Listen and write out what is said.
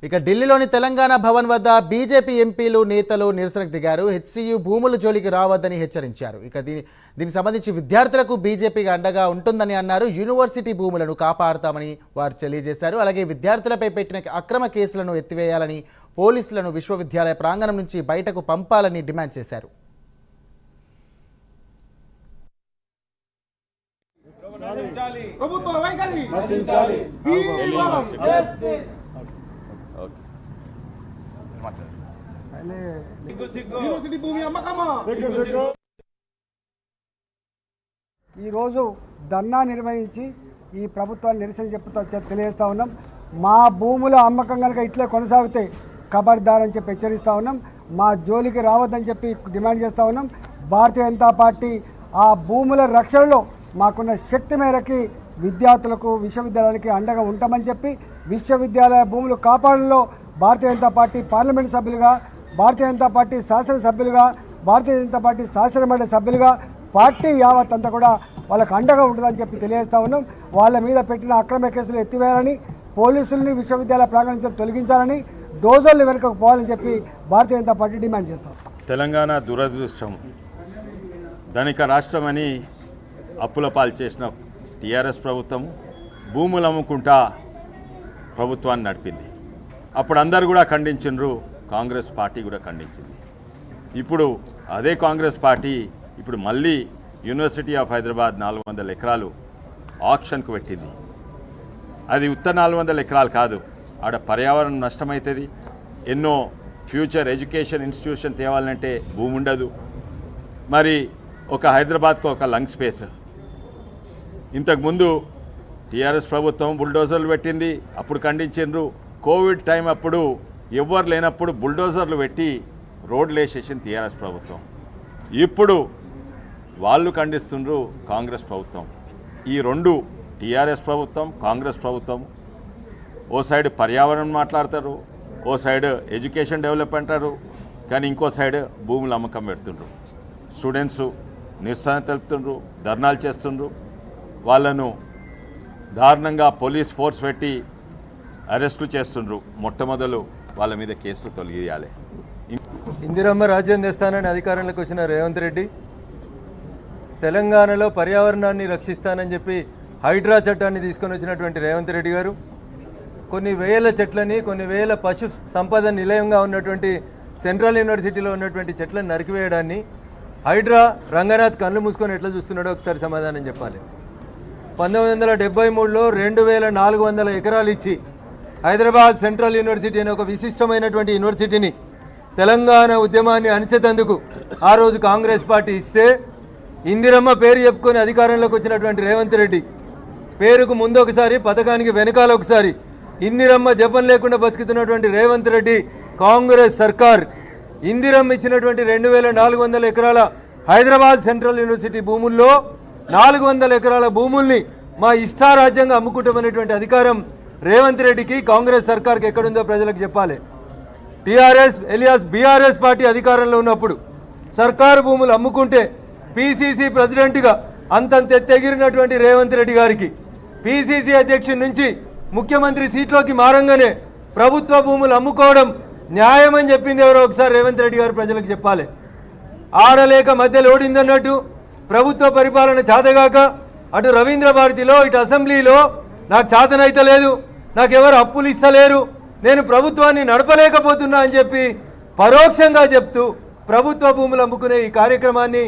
ఇక ఢిల్లీలోని తెలంగాణ భవన్ వద్ద బీజేపీ ఎంపీలు నేతలు నిరసనకు దిగారు. హెచ్సియు భూముల జోలికి రావద్దని హెచ్చరించారు. ఇక దీనికి సంబంధించి విద్యార్థులకు బీజేపీకి అండగా ఉంటుందని అన్నారు. యూనివర్సిటీ భూములను కాపాడుతామని వారు తెలియజేశారు. అలాగే విద్యార్థులపై పెట్టిన అక్రమ కేసులను ఎత్తివేయాలని, పోలీసులను విశ్వవిద్యాలయ ప్రాంగణం నుంచి బయటకు పంపాలని డిమాండ్ చేశారు. ఈరోజు ధర్నా నిర్వహించి ఈ ప్రభుత్వాన్ని నిరసన చెప్తూ తెలియజేస్తూ ఉన్నాం. మా భూముల అమ్మకం కనుక ఇట్లే కొనసాగితే ఖబర్దార్ అని చెప్పి హెచ్చరిస్తూ ఉన్నాం. మా జోలికి రావద్దని చెప్పి డిమాండ్ చేస్తూ ఉన్నాం. భారతీయ జనతా పార్టీ ఆ భూముల రక్షణలో మాకున్న శక్తి మేరకి విద్యార్థులకు, విశ్వవిద్యాలయానికి అండగా ఉంటామని చెప్పి, విశ్వవిద్యాలయ భూములు కాపాడంలో భారతీయ జనతా పార్టీ పార్లమెంట్ సభ్యులుగా, భారతీయ జనతా పార్టీ శాసనసభ్యులుగా, భారతీయ జనతా పార్టీ శాసనమండలి సభ్యులుగా పార్టీ యావత్ అంతా కూడా వాళ్ళకు అండగా ఉంటుందని చెప్పి తెలియజేస్తా ఉన్నాం. వాళ్ళ మీద పెట్టిన అక్రమ కేసులు ఎత్తివేయాలని, పోలీసుల్ని విశ్వవిద్యాలయ ప్రాంగణం నుంచి తొలగించాలని, డోజర్లు వెనుకకు పోవాలని చెప్పి భారతీయ జనతా పార్టీ డిమాండ్ చేస్తాం. తెలంగాణ దురదృష్టం, ధనిక రాష్ట్రమని అప్పుల పాలు చేసిన టీఆర్ఎస్ ప్రభుత్వం భూములు అమ్ముకుంటా ప్రభుత్వాన్ని నడిపింది. అప్పుడు అందరు కూడా ఖండించారు, కాంగ్రెస్ పార్టీ కూడా ఖండించింది. ఇప్పుడు అదే కాంగ్రెస్ పార్టీ ఇప్పుడు మళ్ళీ యూనివర్సిటీ ఆఫ్ హైదరాబాద్ 400 ఎకరాలు ఆక్షన్కు పెట్టింది. అది ఉత్త 400 ఎకరాలు కాదు, ఆడ పర్యావరణం నష్టమవుతుంది. ఎన్నో ఫ్యూచర్ ఎడ్యుకేషన్ ఇన్స్టిట్యూషన్ తేవాలంటే భూమి ఉండదు. మరి ఒక హైదరాబాద్కు ఒక లంగ్ స్పేస్. ఇంతకుముందు టీఆర్ఎస్ ప్రభుత్వం బుల్డోజర్లు పెట్టింది, అప్పుడు ఖండించారు. కోవిడ్ టైం అప్పుడు ఎవ్వరు లేనప్పుడు బుల్డోజర్లు పెట్టి రోడ్లు వేసేసింది టీఆర్ఎస్ ప్రభుత్వం. ఇప్పుడు వాళ్ళు ఖండిస్తుండ్రు కాంగ్రెస్ ప్రభుత్వం. ఈ రెండు, టీఆర్ఎస్ ప్రభుత్వం, కాంగ్రెస్ ప్రభుత్వం, ఓ సైడ్ పర్యావరణం మాట్లాడతారు, ఓ సైడ్ ఎడ్యుకేషన్ డెవలప్ అంటారు, కానీ ఇంకో సైడ్ భూముల అమ్మకం పెడుతుండ్రు. స్టూడెంట్స్ నిరసన తెలుపుతుండ్రు, ధర్నాలు చేస్తుండ్రు. వాళ్ళను దారుణంగా పోలీస్ ఫోర్స్ పెట్టి అరెస్టు చేస్తుండ్రు. మొట్టమొదలు వాళ్ళ మీద కేసులు తొలగియాలి. ఇందిరమ్మ రాజ్యం తెస్తానని అధికారంలోకి వచ్చిన రేవంత్ రెడ్డి తెలంగాణలో పర్యావరణాన్ని రక్షిస్తానని చెప్పి హైడ్రా చట్టాన్ని తీసుకొని వచ్చినటువంటి రేవంత్ రెడ్డి గారు కొన్ని వేల చెట్లని, కొన్ని వేల పశు సంపద నిలయంగా ఉన్నటువంటి సెంట్రల్ యూనివర్సిటీలో ఉన్నటువంటి చెట్లను నరికివేయడాన్ని హైడ్రా రంగనాథ్ కళ్ళు మూసుకొని ఎట్లా చూస్తున్నాడో ఒకసారి సమాధానం చెప్పాలి. 1973లో 2400 ఎకరాలు ఇచ్చి హైదరాబాద్ సెంట్రల్ యూనివర్సిటీ అనే ఒక విశిష్టమైనటువంటి యూనివర్సిటీని తెలంగాణ ఉద్యమాన్ని అణిచేందుకు ఆ రోజు కాంగ్రెస్ పార్టీ ఇస్తే, ఇందిరమ్మ పేరు చెప్పుకొని అధికారంలోకి వచ్చినటువంటి రేవంత్ రెడ్డి పేరుకు ముందు ఒకసారి, పథకానికి వెనకాల ఒకసారి, ఇందిరమ్మ జపం లేకుండా బతుకుతున్నటువంటి రేవంత్ రెడ్డి కాంగ్రెస్ సర్కార్ ఇందిరమ్మ ఇచ్చినటువంటి 2400 ఎకరాల హైదరాబాద్ సెంట్రల్ యూనివర్సిటీ భూముల్లో 400 ఎకరాల భూముల్ని మా ఇష్టారాజ్యంగా అమ్ముకుంటామనేటువంటి అధికారం రేవంత్ రెడ్డికి, కాంగ్రెస్ సర్కార్కి ఎక్కడుందో ప్రజలకు చెప్పాలి. టీఆర్ఎస్ ఎలియాస్ బీఆర్ఎస్ పార్టీ అధికారంలో ఉన్నప్పుడు సర్కారు భూములు అమ్ముకుంటే పీసీసీ ప్రెసిడెంట్గా అంతంత ఎత్తెగిరినటువంటి రేవంత్ రెడ్డి గారికి పీసీసీ అధ్యక్షుడి నుంచి ముఖ్యమంత్రి సీట్లోకి మారంగానే ప్రభుత్వ భూములు అమ్ముకోవడం న్యాయమని చెప్పింది ఎవరో ఒకసారి రేవంత్ రెడ్డి గారు ప్రజలకు చెప్పాలి. ఆడలేక మధ్యలో ఓడిందన్నట్టు ప్రభుత్వ పరిపాలన చాతగాక అటు రవీంద్ర భారతిలో, ఇటు అసెంబ్లీలో నాకు చాతనైతే లేదు, నాకెవరు అప్పులు ఇస్తలేరు, నేను ప్రభుత్వాన్ని నడపలేకపోతున్నా అని చెప్పి పరోక్షంగా చెప్తూ ప్రభుత్వ భూములు అమ్ముకునే ఈ కార్యక్రమాన్ని